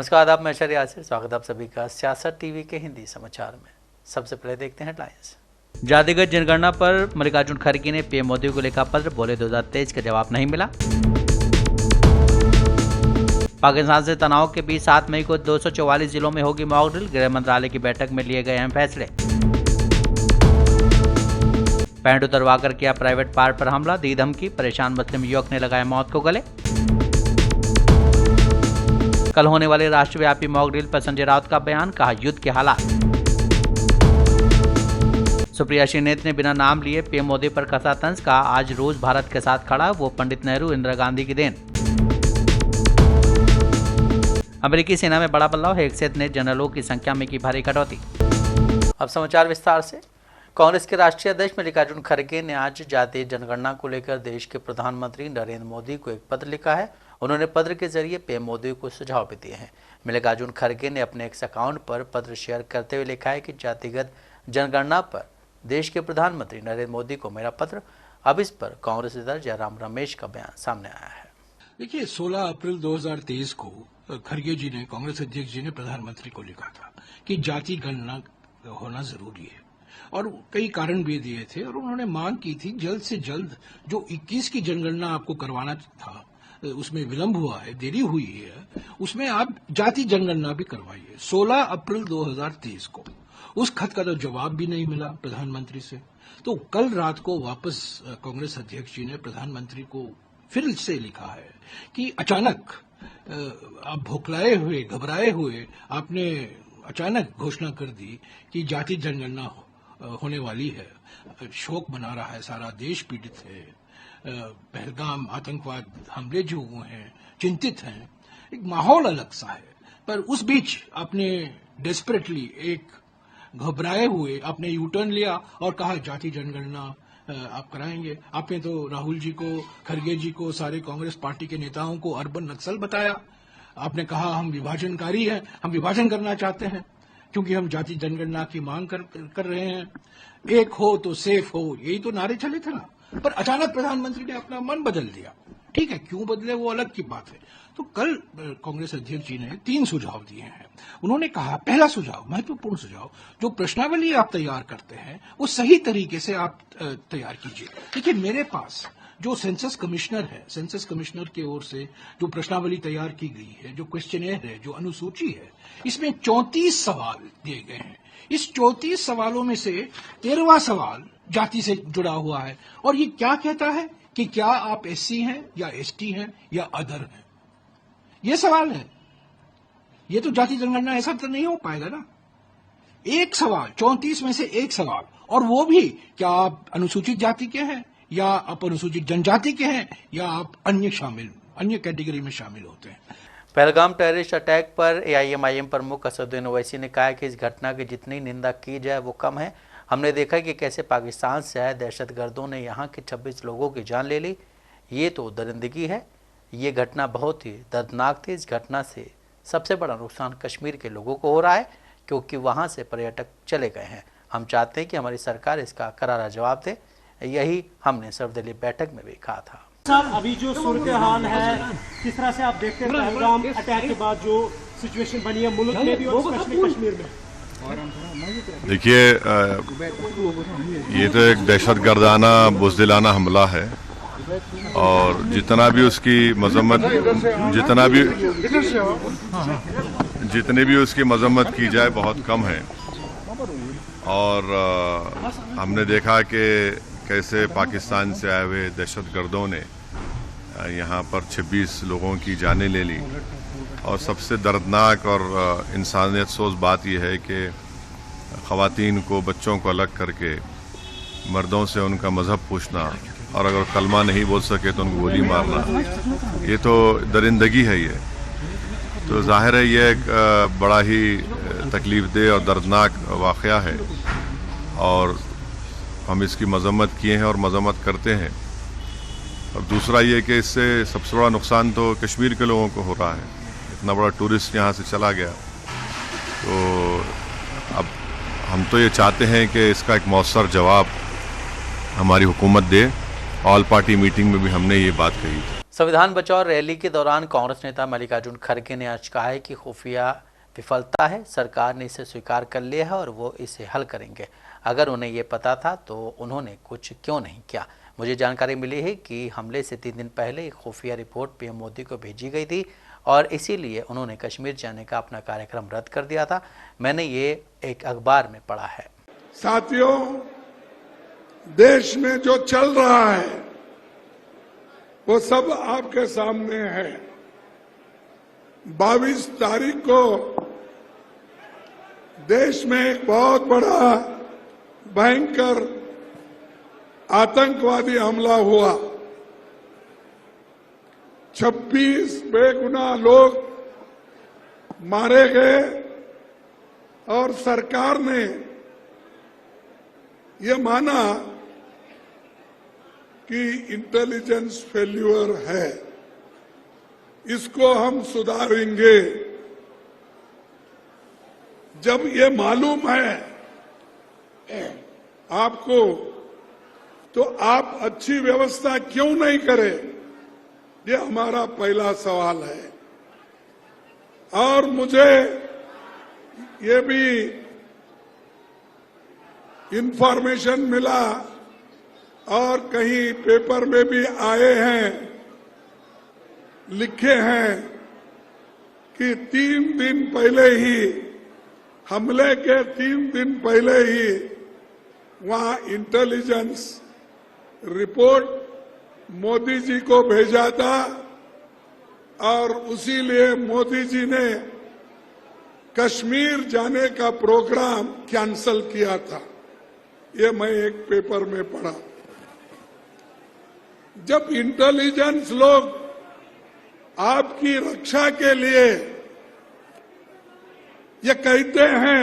नमस्कार, आदाब, मैं शरिया से स्वागत आप सभी का सियासत टीवी के हिंदी समाचार में। सबसे पहले देखते हैं हेडलाइंस। जातिगत जनगणना पर मल्लिकार्जुन खड़गे ने पीएम मोदी को लिखा पत्र, बोले 2023 का जवाब नहीं मिला। पाकिस्तान से तनाव के बीच 7 मई को 244 जिलों में होगी मॉक ड्रिल, गृह मंत्रालय की बैठक में लिए गए अहम फैसले। पैंट उतरवाकर किया प्राइवेट पार्ट पर हमला, दी धमकी, परेशान मुस्लिम युवक ने लगाया मौत को गले। कल होने वाले राष्ट्रव्यापी मॉक ड्रिल पर संजय राउत का बयान, कहा युद्ध के हालात। सुप्रिया श्रीनेत ने बिना नाम लिए पीएम मोदी पर कसा तंज, कहा आज रूस भारत के साथ खड़ा, वो पंडित नेहरू इंदिरा गांधी की देन। अमेरिकी सेना में बड़ा बदलाव, हेगसेथ ने जनरलों की संख्या में की भारी कटौती। अब समाचार विस्तार से। कांग्रेस के राष्ट्रीय अध्यक्ष मल्लिकार्जुन खड़गे ने आज जातीय जनगणना को लेकर देश के प्रधानमंत्री नरेंद्र मोदी को एक पत्र लिखा है। उन्होंने पत्र के जरिए पीएम मोदी को सुझाव भी दिए हैं। मल्लिकार्जुन खड़गे ने अपने एक्स अकाउंट पर पत्र शेयर करते हुए लिखा है कि जातिगत जनगणना पर देश के प्रधानमंत्री नरेंद्र मोदी को मेरा पत्र। अब इस पर कांग्रेस अध्यक्ष जयराम रमेश का बयान सामने आया है। देखिए, 16 अप्रैल 2023 को खड़गे जी ने, कांग्रेस अध्यक्ष जी ने प्रधानमंत्री को लिखा था कि जाति गणना होना जरूरी है और कई कारण भी दिए थे और उन्होंने मांग की थी जल्द से जल्द जो 21 की जनगणना आपको करवाना था, उसमें विलंब हुआ है, देरी हुई है, उसमें आप जाति जनगणना भी करवाइए। 16 अप्रैल 2023 को उस खत का तो जवाब भी नहीं मिला प्रधानमंत्री से। तो कल रात को वापस कांग्रेस अध्यक्ष जी ने प्रधानमंत्री को फिर से लिखा है कि अचानक आप भोखलाए हुए, घबराए हुए आपने अचानक घोषणा कर दी कि जाति जनगणना होने वाली है। शोक मना रहा है सारा देश, पीड़ित है, पहलगाम आतंकवाद हमले जो हुए हैं, चिंतित हैं, एक माहौल अलग सा है। पर उस बीच आपने डेस्परेटली, एक घबराए हुए आपने यू टर्न लिया और कहा जाति जनगणना आप कराएंगे। आपने तो राहुल जी को, खड़गे जी को, सारे कांग्रेस पार्टी के नेताओं को अर्बन नक्सल बताया। आपने कहा हम विभाजनकारी हैं, हम विभाजन करना चाहते हैं क्योंकि हम जाति जनगणना की मांग कर रहे हैं। एक हो तो सेफ हो, यही तो नारे चले थे ना। पर अचानक प्रधानमंत्री ने अपना मन बदल दिया। ठीक है, क्यों बदले वो अलग की बात है। तो कल कांग्रेस अध्यक्ष जी ने 3 सुझाव दिए हैं। उन्होंने कहा, पहला सुझाव, महत्वपूर्ण सुझाव, जो प्रश्नावली आप तैयार करते हैं वो सही तरीके से आप तैयार कीजिए। देखिए, मेरे पास जो सेंसस कमिश्नर है, सेंसस कमिश्नर की ओर से जो प्रश्नावली तैयार की गई है, जो क्वेश्चनेयर है, जो अनुसूची है, इसमें 34 सवाल दिए गए हैं। इस 34 सवालों में से 13वां सवाल जाति से जुड़ा हुआ है और ये क्या कहता है कि क्या आप एससी हैं या एसटी हैं या अदर हैं। ये सवाल है। ये तो जाति जनगणना ऐसा तो नहीं हो पाएगा ना। एक सवाल, 34 में से एक सवाल, और वो भी क्या आप अनुसूचित जाति के हैं या आप अनुसूचित जनजाति के हैं या आप अन्य कैटेगरी में शामिल होते हैं। पहलगाम टेररिस्ट अटैक पर एआईएमआईएम प्रमुख असदुद्दीन ओवैसी ने कहा कि इस घटना की जितनी निंदा की जाए वो कम है। हमने देखा कि कैसे पाकिस्तान से आए दहशतगर्दों ने यहाँ के 26 लोगों की जान ले ली। ये तो दरिंदगी है। ये घटना बहुत ही दर्दनाक थी। इस घटना से सबसे बड़ा नुकसान कश्मीर के लोगों को हो रहा है क्योंकि वहाँ से पर्यटक चले गए हैं। हम चाहते हैं कि हमारी सरकार इसका करारा जवाब दे। यही हमने सर्वदलीय बैठक में भी कहा था। साहब, अभी जो सूरत हाल है, किस तरह से आप देखते हैं पहलगाम अटैक के बाद जो सिचुएशन बनी है मुल्क में भी और स्पेशली कश्मीर में? देखिए, ये तो एक दहशतगर्दाना, बुज़दिलाना हमला है और जितना भी उसकी मजम्मत, जितनी भी उसकी मजम्मत की जाए बहुत कम है। और हमने देखा कि कैसे पाकिस्तान से आए हुए दहशतगर्दों ने यहाँ पर 26 लोगों की जानें ले ली। और सबसे दर्दनाक और इंसानियत सोच बात यह है कि ख़वातीन को, बच्चों को अलग करके मर्दों से उनका मज़हब पूछना और अगर कलमा नहीं बोल सके तो उनको गोली मारना, ये तो दरिंदगी है। ये तो जाहिर है ये एक बड़ा ही तकलीफ़देह और दर्दनाक वाक़या है और हम इसकी मजम्मत किए हैं और मजम्मत करते हैं। और दूसरा ये कि इससे सबसे बड़ा नुकसान तो कश्मीर के लोगों को हो रहा है। इतना बड़ा टूरिस्ट यहाँ से चला गया। तो अब हम तो ये चाहते हैं कि इसका एक मौसर जवाब हमारी हुकूमत दे। ऑल पार्टी मीटिंग में भी हमने ये बात कही थी। संविधान बचाओ रैली के दौरान कांग्रेस नेता मल्लिकार्जुन खड़गे ने आज कहा है कि खुफिया विफलता है, सरकार ने इसे स्वीकार कर लिया है और वो इसे हल करेंगे। अगर उन्हें ये पता था तो उन्होंने कुछ क्यों नहीं किया। मुझे जानकारी मिली है कि हमले से 3 दिन पहले एक खुफिया रिपोर्ट पीएम मोदी को भेजी गई थी और इसीलिए उन्होंने कश्मीर जाने का अपना कार्यक्रम रद्द कर दिया था। मैंने ये एक अखबार में पढ़ा है। साथियों, देश में जो चल रहा है वो सब आपके सामने है। 22 तारीख को देश में एक बहुत बड़ा भयंकर आतंकवादी हमला हुआ। 26 बेगुनाह लोग मारे गए और सरकार ने ये माना कि इंटेलिजेंस फेल्यूर है, इसको हम सुधारेंगे। जब ये मालूम है आपको तो आप अच्छी व्यवस्था क्यों नहीं करें, ये हमारा पहला सवाल है। और मुझे ये भी इंफॉर्मेशन मिला और कहीं पेपर में भी आए हैं, लिखे हैं कि 3 दिन पहले ही, हमले के 3 दिन पहले ही वहां इंटेलिजेंस रिपोर्ट मोदी जी को भेजा था और उसीलिए मोदी जी ने कश्मीर जाने का प्रोग्राम कैंसल किया था। ये मैं एक पेपर में पढ़ा। जब इंटेलिजेंस लोग आपकी रक्षा के लिए ये कहते हैं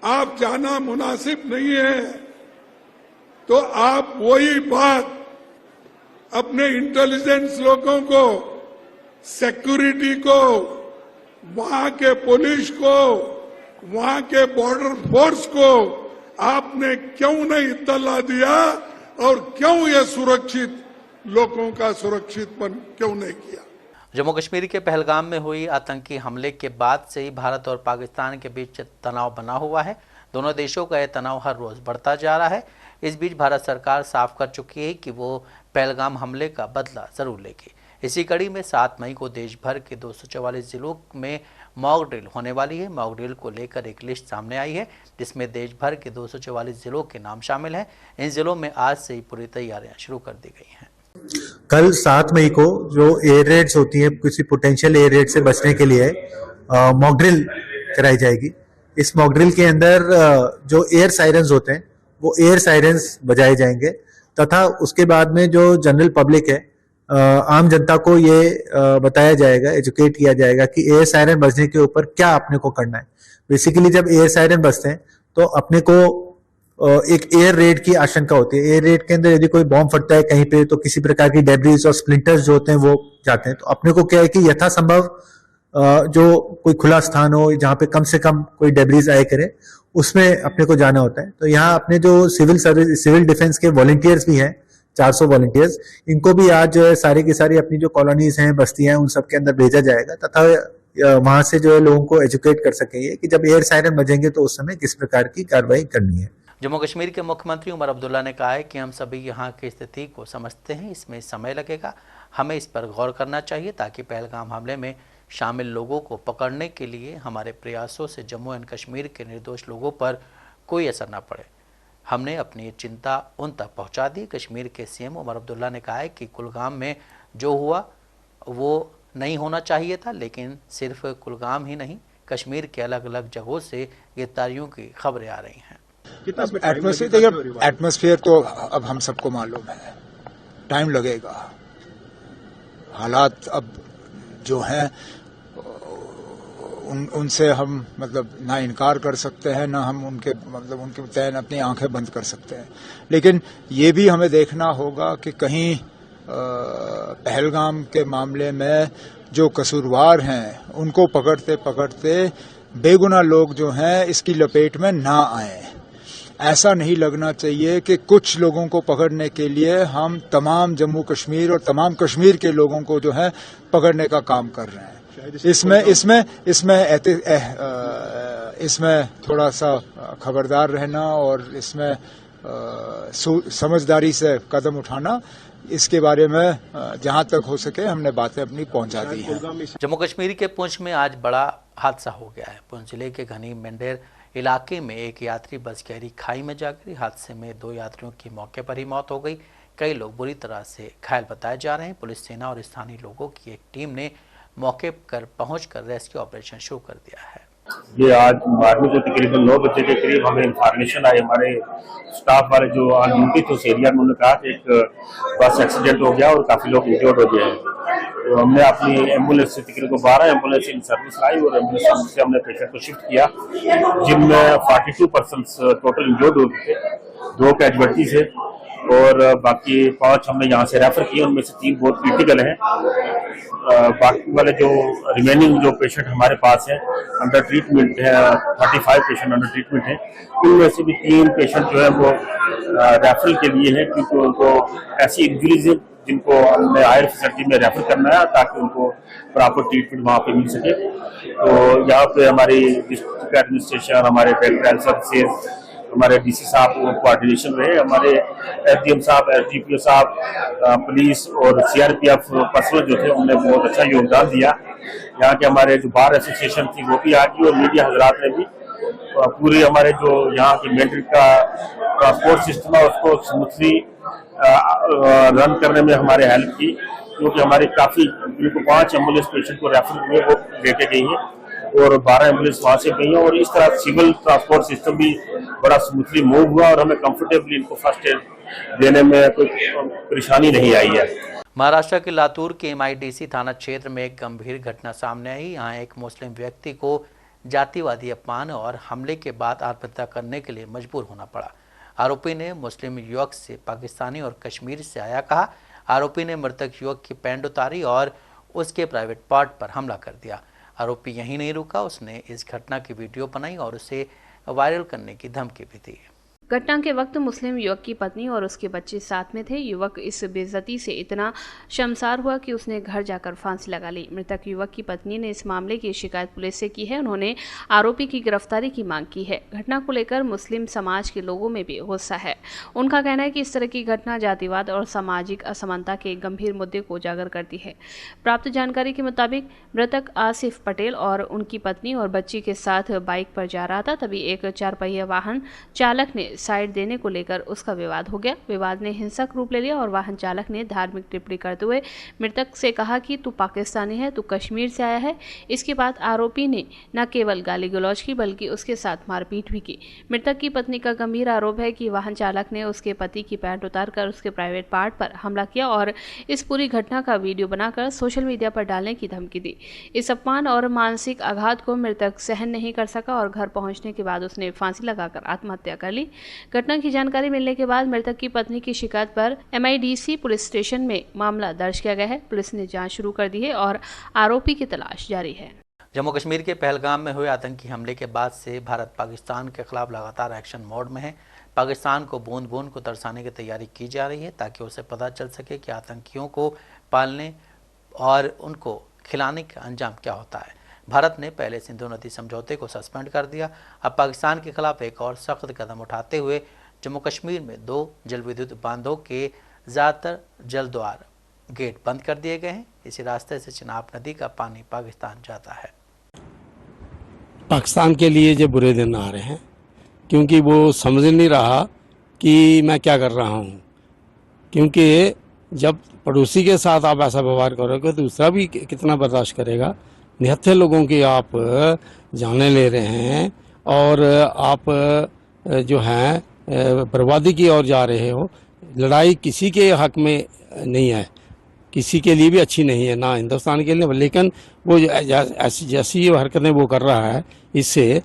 आप जाना मुनासिब नहीं है, तो आप वही बात अपने इंटेलिजेंस लोगों को, सिक्योरिटी को, वहां के पुलिस को, वहां के बॉर्डर फोर्स को आपने क्यों नहीं इत्तला दिया और क्यों ये सुरक्षित लोगों का सुरक्षितपन क्यों नहीं किया। जम्मू कश्मीर के पहलगाम में हुई आतंकी हमले के बाद से ही भारत और पाकिस्तान के बीच तनाव बना हुआ है। दोनों देशों का यह तनाव हर रोज बढ़ता जा रहा है। इस बीच भारत सरकार साफ कर चुकी है कि वो पहलगाम हमले का बदला जरूर लेगी। इसी कड़ी में 7 मई को देश भर के 244 जिलों में मॉक ड्रिल होने वाली है। मॉक ड्रिल को लेकर एक लिस्ट सामने आई है जिसमें देश भर के 244 जिलों के नाम शामिल हैं। इन जिलों में आज से ही पूरी तैयारियां शुरू कर दी गई हैं। कल 7 मई को जो एयर रेड्स होती है, किसी पोटेंशियल एयर रेड से बचने के लिए मॉक ड्रिल कराई जाएगी। इस मॉक ड्रिल के अंदर जो एयर सायरन्स होते हैं वो एयर सायरन्स बजाए जाएंगे तथा उसके बाद में जो जनरल पब्लिक है, आम जनता को ये बताया जाएगा, एजुकेट किया जाएगा कि एयर सायरन बजने के ऊपर क्या अपने को करना है। बेसिकली जब एयर सायरन बजते हैं तो अपने को एक एयर रेड की आशंका होती है। एयर रेड के अंदर यदि कोई बॉम्ब फटता है कहीं पे तो किसी प्रकार की डेब्रीज और स्प्लिंटर्स जो होते हैं वो जाते हैं। तो अपने को क्या है कि यथासंभव जो कोई खुला स्थान हो जहां पे कम से कम कोई डेब्रीज आए करे उसमें अपने को जाना होता है। तो यहाँ अपने जो सिविल डिफेंस के वॉलंटियर्स भी हैं, 400 वॉलंटियर्स, इनको भी आज सारी की सारी अपनी जो कॉलोनीज हैं, बस्तियां हैं, उन सब के अंदर भेजा जाएगा तथा वहां से जो है लोगों को एजुकेट कर सकेंगे कि जब एयर सायरन बजेंगे तो उस समय किस प्रकार की कार्रवाई करनी है। जम्मू कश्मीर के मुख्यमंत्री उमर अब्दुल्ला ने कहा है कि हम सभी यहाँ की स्थिति को समझते हैं, इसमें समय लगेगा, हमें इस पर गौर करना चाहिए ताकि पहलगाम हमले में शामिल लोगों को पकड़ने के लिए हमारे प्रयासों से जम्मू एंड कश्मीर के निर्दोष लोगों पर कोई असर न पड़े। हमने अपनी चिंता उन तक पहुंचा दी। कश्मीर के सीएम उमर अब्दुल्ला ने कहा है कि कुलगाम में जो हुआ वो नहीं होना चाहिए था, लेकिन सिर्फ कुलगाम ही नहीं, कश्मीर के अलग अलग जगहों से गिरफ्तारियों की खबरें आ रही हैं। एटमॉस्फेयर तो अब हम सबको मालूम है, टाइम लगेगा। हालात अब जो हैं उनसे हम मतलब ना इनकार कर सकते हैं, ना हम उनके तय अपनी आंखें बंद कर सकते हैं। लेकिन ये भी हमें देखना होगा कि कहीं पहलगाम के मामले में जो कसूरवार हैं उनको पकड़ते पकड़ते बेगुनाह लोग जो हैं इसकी लपेट में ना आए। ऐसा नहीं लगना चाहिए कि कुछ लोगों को पकड़ने के लिए हम तमाम जम्मू कश्मीर और तमाम कश्मीर के लोगों को जो है पकड़ने का काम कर रहे हैं। इसमें थोड़ा सा खबरदार रहना और इसमें समझदारी से कदम उठाना, इसके बारे में जहां तक हो सके हमने बातें अपनी पहुंचा दी हैं। जम्मू कश्मीर के पुंछ में आज बड़ा हादसा हो गया है। पुंछ जिले के घनी मंडेर इलाके में एक यात्री बस गहरी खाई में जा गिरी। हादसे में 2 यात्रियों की मौके पर ही मौत हो गई। कई लोग बुरी तरह से घायल बताए जा रहे हैं। पुलिस, सेना और स्थानीय लोगों की एक टीम ने मौके पर पहुंचकर रेस्क्यू ऑपरेशन शुरू कर दिया है। ये आज मॉर्निंग को तकरीबन 9 बजे के करीब हमें इंफॉर्मेशन आई, हमारे स्टाफ वाले जो ऑन ड्यूटी थे उस एरिया में, उन्होंने कहा कि एक बस एक्सीडेंट हो गया और काफी लोग इंजर्ड हो गए हैं। तो हमने अपनी एम्बुलेंस से तकरीबन 12 एम्बुलेंस इन सर्विस लाई और एम्बुलेंस से हमने पेशेंट को शिफ्ट किया, जिनमें 42 पर्सन्स टोटल इंजर्ड हो गए थे, 2 कैजुअल्टीज है और बाकी 5 हमने यहाँ से रेफर किए, उनमें से 3 बहुत क्रिटिकल हैं। बाकी वाले जो रिमेनिंग जो पेशेंट हमारे पास हैं अंडर ट्रीटमेंट है, 35 पेशेंट अंडर ट्रीटमेंट हैं, उनमें से भी 3 पेशेंट जो है वो रेफरल के लिए हैं, क्योंकि उनको ऐसी इंजरीज है जिनको हमने हायर फैसिलिटी में रेफर करना है ताकि उनको प्रॉपर ट्रीटमेंट वहाँ पे मिल सके। तो यहाँ पे हमारी डिस्ट्रिक्ट एडमिनिस्ट्रेशन, हमारे पेट्रोल हेल्थ सर्विसेज, हमारे डीसी साहब कोऑर्डिनेशन रहे, हमारे एसडीएम साहब, एसडीपीओ साहब, पुलिस और सीआरपीएफ पर्सनल जो थे उन्होंने बहुत अच्छा योगदान दिया। यहाँ के हमारे जो बार एसोसिएशन थी वो भी आ गई और मीडिया हजरात ने भी पूरी हमारे जो यहाँ की मेट्रिक का ट्रांसपोर्ट सिस्टम है उसको स्मूथली रन करने में हमारे हेल्प की, क्योंकि हमारे काफी 5 एम्बुलेंस पेशेंट को रेफर हुए वो लेके गई है और 12 एम्बुलेंस वहां से गई है और इस तरह सिविल ट्रांसपोर्ट सिस्टम भी बड़ा स्मूथली मूव हुआ और हमें कंफर्टेबली इनको फर्स्ट एड देने में कोई परेशानी नहीं आई है। महाराष्ट्र के लातूर के MIDC थाना क्षेत्र में एक गंभीर घटना सामने आई। यहाँ एक मुस्लिम व्यक्ति को जातिवादी अपमान और हमले के बाद आत्महत्या करने के लिए मजबूर होना पड़ा। आरोपी ने मुस्लिम युवक से पाकिस्तानी और कश्मीर से आया कहा। आरोपी ने मृतक युवक की पैंट उतारी और उसके प्राइवेट पार्ट पर हमला कर दिया। आरोपी यहीं नहीं रुका, उसने इस घटना की वीडियो बनाई और उसे वायरल करने की धमकी भी दी। घटना के वक्त मुस्लिम युवक की पत्नी और उसके बच्चे साथ में थे। युवक इस बेइज्जती से इतना शर्मसार हुआ कि उसने घर जाकर फांसी लगा ली। मृतक युवक की पत्नी ने इस मामले की शिकायत पुलिस से की है। उन्होंने आरोपी की गिरफ्तारी की मांग की है। घटना को लेकर मुस्लिम समाज के लोगों में भी गुस्सा है। उनका कहना है कि इस तरह की घटना जातिवाद और सामाजिक असमानता के गंभीर मुद्दे को उजागर करती है। प्राप्त जानकारी के मुताबिक मृतक आसिफ पटेल और उनकी पत्नी और बच्ची के साथ बाइक पर जा रहा था, तभी एक 4 पहिया वाहन चालक ने साइड देने को लेकर उसका विवाद हो गया। विवाद ने हिंसक रूप ले लिया और वाहन चालक ने धार्मिक टिप्पणी करते हुए मृतक से कहा कि तू पाकिस्तानी है, तू कश्मीर से आया है। इसके बाद आरोपी ने न केवल गाली गलौज की बल्कि उसके साथ मारपीट भी की। मृतक की पत्नी का गंभीर आरोप है कि वाहन चालक ने उसके पति की पैंट उतारकर उसके प्राइवेट पार्ट पर हमला किया और इस पूरी घटना का वीडियो बनाकर सोशल मीडिया पर डालने की धमकी दी। इस अपमान और मानसिक आघात को मृतक सहन नहीं कर सका और घर पहुंचने के बाद उसने फांसी लगाकर आत्महत्या कर ली। घटना की जानकारी मिलने के बाद मृतक की पत्नी की शिकायत पर MIDC पुलिस स्टेशन में मामला दर्ज किया गया है। पुलिस ने जांच शुरू कर दी है और आरोपी की तलाश जारी है। जम्मू कश्मीर के पहलगाम में हुए आतंकी हमले के बाद से भारत पाकिस्तान के खिलाफ लगातार एक्शन मोड में है। पाकिस्तान को बूंद बूंद को तरसाने की तैयारी की जा रही है ताकि उसे पता चल सके कि आतंकियों को पालने और उनको खिलाने का अंजाम क्या होता है। भारत ने पहले सिंधु नदी समझौते को सस्पेंड कर दिया। अब पाकिस्तान के खिलाफ एक और सख्त कदम उठाते हुए जम्मू कश्मीर में 2 जलविद्युत बांधों के ज़्यादातर जल द्वार गेट बंद कर दिए गए हैं। इसी रास्ते से चिनाब नदी का पानी पाकिस्तान जाता है। पाकिस्तान के लिए जो बुरे दिन आ रहे हैं, क्योंकि वो समझ नहीं रहा कि मैं क्या कर रहा हूँ। क्योंकि जब पड़ोसी के साथ आप ऐसा व्यवहार करोगे तो दूसरा भी कितना बर्दाश्त करेगा। निहत्थे लोगों की आप जाने ले रहे हैं और आप जो हैं बर्बादी की ओर जा रहे हो। लड़ाई किसी के हक में नहीं है, किसी के लिए भी अच्छी नहीं है, ना हिंदुस्तान के लिए। लेकिन वो ऐसी जैसी ये हरकतें वो कर रहा है, इससे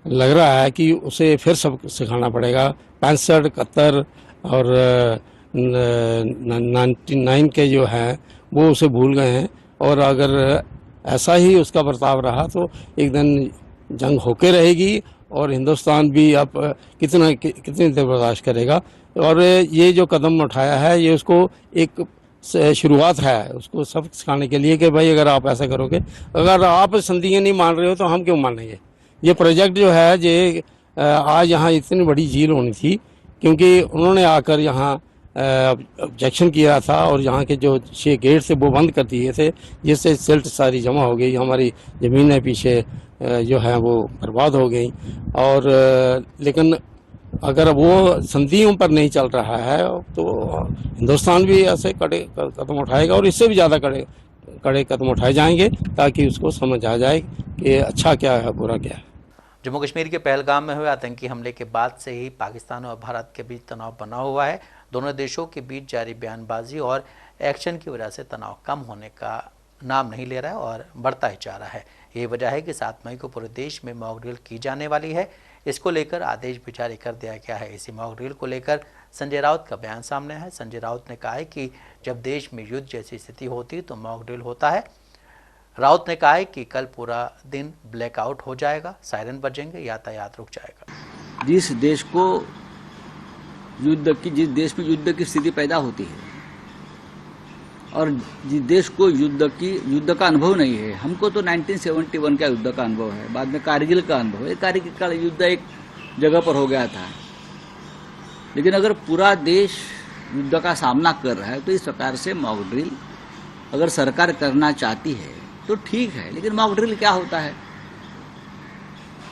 लग रहा है कि उसे फिर सब सिखाना पड़ेगा। 65, 71 और 99 के जो हैं वो उसे भूल गए हैं और अगर ऐसा ही उसका बर्ताव रहा तो एक दिन जंग होके रहेगी और हिंदुस्तान भी अब कितनी देर बर्दाश्त करेगा। और ये जो कदम उठाया है ये उसको एक शुरुआत है, उसको सबक सिखाने के लिए कि भाई अगर आप ऐसा करोगे, अगर आप संधियाँ नहीं मान रहे हो तो हम क्यों मानेंगे। ये प्रोजेक्ट जो है ये आज यहाँ इतनी बड़ी झील होनी थी, क्योंकि उन्होंने आकर यहाँ ऑब्जेक्शन किया था और यहाँ के जो 6 गेट थे वो बंद कर दिए थे, जिससे सिल्ट सारी जमा हो गई, हमारी ज़मीनें पीछे जो है वो बर्बाद हो गई। और लेकिन अगर वो संधियों पर नहीं चल रहा है तो हिंदुस्तान भी ऐसे कड़े कदम उठाएगा और इससे भी ज़्यादा कड़े कदम उठाए जाएंगे, ताकि उसको समझ आ जाए कि अच्छा क्या है बुरा क्या है। जम्मू कश्मीर के पहलगाम में हुए आतंकी हमले के बाद से ही पाकिस्तान और भारत के बीच तनाव बना हुआ है। दोनों देशों के बीच जारी बयानबाजी और एक्शन की वजह से तनाव कम होने का नाम नहीं ले रहा है और बढ़ता ही जा रहा है। यही वजह है कि 7 मई को पूरे देश में मॉक ड्रिल की जाने वाली है। इसको लेकर आदेश भी जारी कर दिया गया है। इसी मॉक ड्रिल को लेकर संजय राउत का बयान सामने है। संजय राउत ने कहा है कि जब देश में युद्ध जैसी स्थिति होती तो मॉक ड्रिल होता है। राउत ने कहा है कि कल पूरा दिन ब्लैकआउट हो जाएगा, सायरन बजेंगे, यातायात रुक जाएगा। जिस देश में युद्ध की स्थिति पैदा होती है और जिस देश को युद्ध का अनुभव नहीं है, हमको तो 1971 का युद्ध का अनुभव है, बाद में कारगिल का अनुभव है। कारगिल का युद्ध एक जगह पर हो गया था, लेकिन अगर पूरा देश युद्ध का सामना कर रहा है तो इस प्रकार से मॉक ड्रिल अगर सरकार करना चाहती है तो ठीक है, लेकिन मॉक ड्रिल क्या होता है?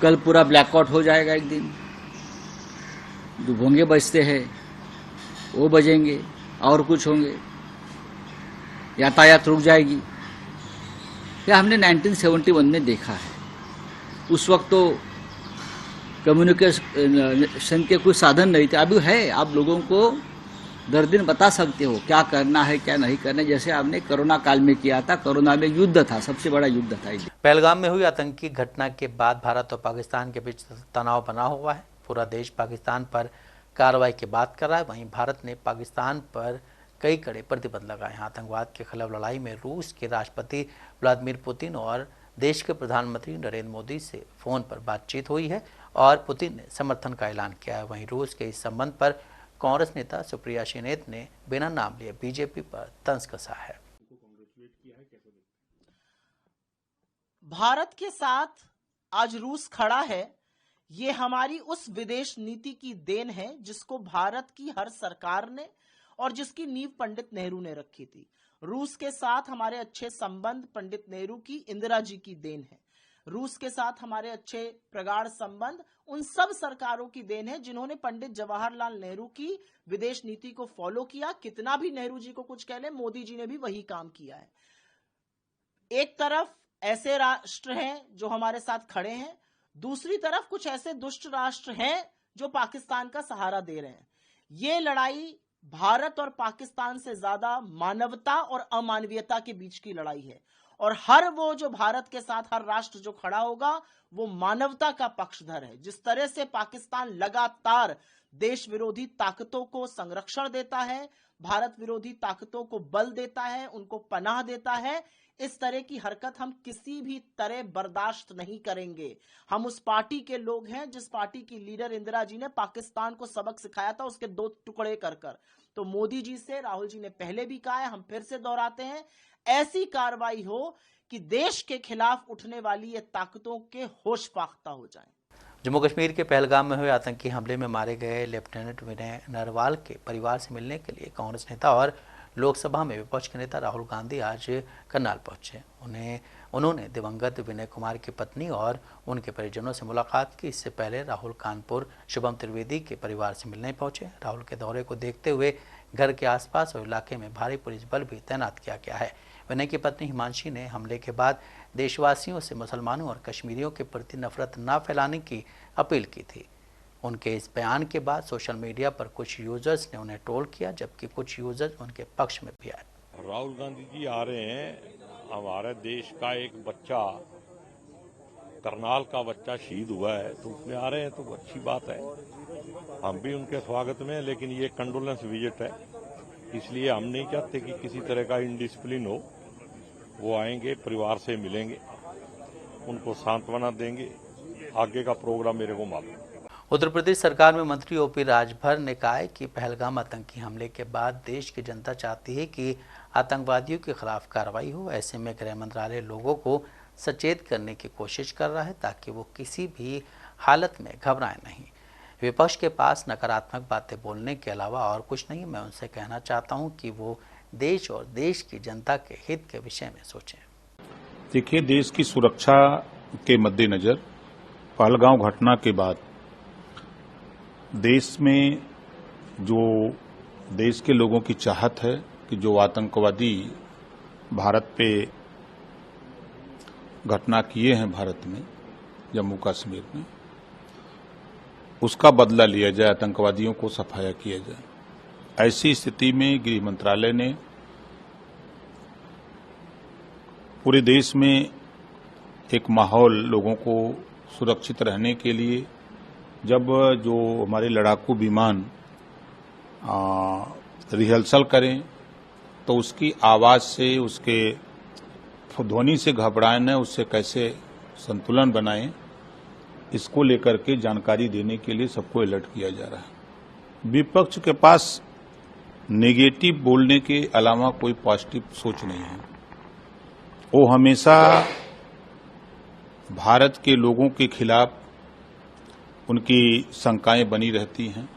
कल पूरा ब्लैकआउट हो जाएगा, एक दिन जो भोंगे बजते हैं वो बजेंगे और कुछ होंगे, यातायात रुक जाएगी। क्या हमने 1971 में देखा है। उस वक्त तो कम्युनिकेशन के कुछ साधन नहीं थे, अभी है। आप लोगों को दर दिन बता सकते हो क्या करना है क्या नहीं करना, जैसे आपने कोरोना काल में किया था। कोरोना में युद्ध था, सबसे बड़ा युद्ध था। पहलगाम में हुई आतंकी घटना के बाद भारत और पाकिस्तान के बीच तनाव बना हुआ है। पूरा देश पाकिस्तान पर कार्रवाई की बात कर रहा है। वहीं भारत ने पाकिस्तान पर कई कड़े प्रतिबंध लगाए हैं। आतंकवाद के खिलाफ लड़ाई में रूस के राष्ट्रपति व्लादिमीर पुतिन और देश के प्रधानमंत्री नरेंद्र मोदी से फोन पर बातचीत हुई है और पुतिन ने समर्थन का ऐलान किया है। वहीं रूस के इस संबंध पर कांग्रेस नेता सुप्रिया सेनेत ने बिना नाम लिए बीजेपी पर तंज कसा है। भारत के साथ आज रूस खड़ा है, ये हमारी उस विदेश नीति की देन है जिसको भारत की हर सरकार ने और जिसकी नींव पंडित नेहरू ने रखी थी। रूस के साथ हमारे अच्छे संबंध पंडित नेहरू की, इंदिरा जी की देन है। रूस के साथ हमारे अच्छे प्रगाढ़ संबंध उन सब सरकारों की देन है जिन्होंने पंडित जवाहरलाल नेहरू की विदेश नीति को फॉलो किया। कितना भी नेहरू जी को कुछ कह ले, मोदी जी ने भी वही काम किया है। एक तरफ ऐसे राष्ट्र हैं जो हमारे साथ खड़े हैं, दूसरी तरफ कुछ ऐसे दुष्ट राष्ट्र हैं जो पाकिस्तान का सहारा दे रहे हैं। ये लड़ाई भारत और पाकिस्तान से ज्यादा मानवता और अमानवीयता के बीच की लड़ाई है और हर वो जो भारत के साथ हर राष्ट्र जो खड़ा होगा वो मानवता का पक्षधर है। जिस तरह से पाकिस्तान लगातार देश विरोधी ताकतों को संरक्षण देता है, भारत विरोधी ताकतों को बल देता है, उनको पनाह देता है, इस तरह की हरकत हम किसी भी तरह बर्दाश्त नहीं करेंगे। हम उस पार्टी के लोग हैं जिस पार्टी की लीडर इंदिरा जी ने पाकिस्तान को सबक सिखाया था, उसके 2 टुकड़े कर कर। तो मोदी जी से राहुल जी ने पहले भी कहा है, हम फिर से दोहराते हैं, ऐसी कार्रवाई हो कि देश के खिलाफ उठने वाली ये ताकतों के होश फाख्ता हो जाएं। जम्मू कश्मीर के पहलगाम में हुए आतंकी हमले में मारे गए लेफ्टिनेंट विनय नरवाल के परिवार से मिलने के लिए कांग्रेस नेता और लोकसभा में विपक्ष के नेता राहुल गांधी आज करनाल पहुंचे। उन्होंने दिवंगत विनय कुमार की पत्नी और उनके परिजनों से मुलाकात की। इससे पहले राहुल कानपुर शुभम त्रिवेदी के परिवार से मिलने पहुंचे। राहुल के दौरे को देखते हुए घर के आसपास और इलाके में भारी पुलिस बल भी तैनात किया गया है। विनय की पत्नी हिमांशी ने हमले के बाद देशवासियों से मुसलमानों और कश्मीरियों के प्रति नफरत न फैलाने की अपील की थी। उनके इस बयान के बाद सोशल मीडिया पर कुछ यूजर्स ने उन्हें ट्रोल किया, जबकि कुछ यूजर्स उनके पक्ष में भी आए। राहुल गांधी जी आ रहे हैं, हमारे देश का एक बच्चा, करनाल का बच्चा शहीद हुआ है, तो उसमें आ रहे हैं तो अच्छी बात है। हम भी उनके स्वागत में, लेकिन ये कंडोलेंस विजिट है, इसलिए हम नहीं चाहते कि किसी तरह का इनडिसिप्लिन हो। वो आएंगे, परिवार से मिलेंगे, उनको सांत्वना देंगे, आगे का प्रोग्राम मेरे को मालूम है। उत्तर प्रदेश सरकार में मंत्री ओपी राजभर ने कहा है कि पहलगाम आतंकी हमले के बाद देश की जनता चाहती है कि आतंकवादियों के खिलाफ कार्रवाई हो। ऐसे में गृह मंत्रालय लोगों को सचेत करने की कोशिश कर रहा है ताकि वो किसी भी हालत में घबराएं नहीं। विपक्ष के पास नकारात्मक बातें बोलने के अलावा और कुछ नहीं। मैं उनसे कहना चाहता हूं कि वो देश और देश की जनता के हित के विषय में सोचें। देखिए, देश की सुरक्षा के मद्देनजर पहलगांव घटना के बाद देश में जो देश के लोगों की चाहत है कि जो आतंकवादी भारत पे घटना किए हैं भारत में, जम्मू कश्मीर में, उसका बदला लिया जाए, आतंकवादियों को सफाया किया जाए। ऐसी स्थिति में गृह मंत्रालय ने पूरे देश में एक माहौल लोगों को सुरक्षित रहने के लिए, जब जो हमारे लड़ाकू विमान रिहर्सल करें तो उसकी आवाज से, उसके ध्वनि से घबराएं न, उससे कैसे संतुलन बनाएं, इसको लेकर के जानकारी देने के लिए सबको अलर्ट किया जा रहा है। विपक्ष के पास नेगेटिव बोलने के अलावा कोई पॉजिटिव सोच नहीं है। वो हमेशा भारत के लोगों के खिलाफ उनकी शंकाएं बनी रहती हैं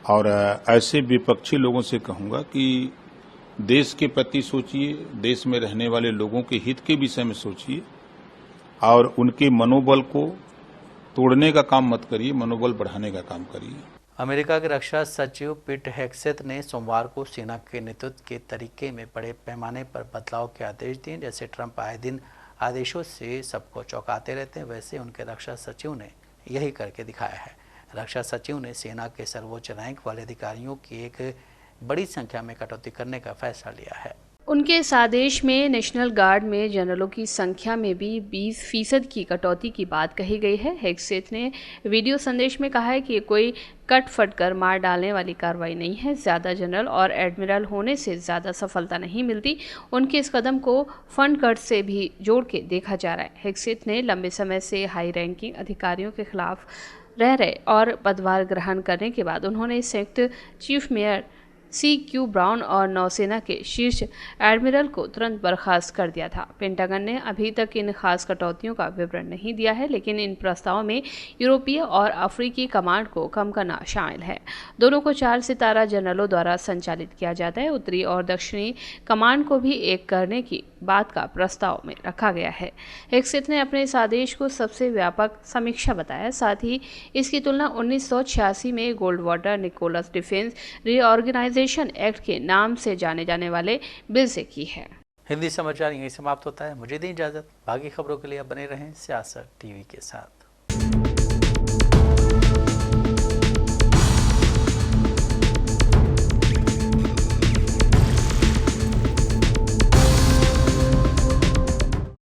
और ऐसे विपक्षी लोगों से कहूंगा कि देश के प्रति सोचिए, देश में रहने वाले लोगों के हित के विषय में सोचिए और उनके मनोबल को तोड़ने का काम मत करिए, मनोबल बढ़ाने का काम करिए। अमेरिका के रक्षा सचिव पीट हेग्सेथ ने सोमवार को सेना के नेतृत्व के तरीके में बड़े पैमाने पर बदलाव के आदेश दिए। जैसे ट्रंप आए दिन आदेशों से सबको चौंकाते रहते हैं, वैसे उनके रक्षा सचिव ने यही करके दिखाया है। रक्षा सचिव ने सेना के सर्वोच्च रैंक वाले अधिकारियों की एक बड़ी संख्या में कटौती करने का फैसला लिया है। उनके इस आदेश में नेशनल गार्ड में जनरलों की संख्या में भी 20% की कटौती की बात कही गई है। हेग्सेथ ने वीडियो संदेश में कहा है कि ये कोई कट फट कर मार डालने वाली कार्रवाई नहीं है। ज़्यादा जनरल और एडमिरल होने से ज़्यादा सफलता नहीं मिलती। उनके इस कदम को फंड कट से भी जोड़ के देखा जा रहा है। हेग्सेथ ने लंबे समय से हाई रैंकिंग अधिकारियों के खिलाफ रह रहे और पदभार ग्रहण करने के बाद उन्होंने संयुक्त चीफ मेयर CQ ब्राउन और नौसेना के शीर्ष एडमिरल को तुरंत बर्खास्त कर दिया था। पेंटागन ने अभी तक इन खास कटौतियों का विवरण नहीं दिया है, लेकिन इन प्रस्तावों में यूरोपीय और अफ्रीकी कमांड को कम करना शामिल है। दोनों को 4 सितारा जनरलों द्वारा संचालित किया जाता है। उत्तरी और दक्षिणी कमांड को भी एक करने की बात का प्रस्ताव में रखा गया है। हेग्सेथ ने अपने इस आदेश को सबसे व्यापक समीक्षा बताया। साथ ही इसकी तुलना 1986 में Goldwater Nichols Defense Reorganization Act के नाम से जाने जाने वाले बिल से की है। हिंदी समाचार यहीं समाप्त होता है। मुझे दें इजाजत। बाकी खबरों के लिए आप बने रहें सियासत टीवी के साथ।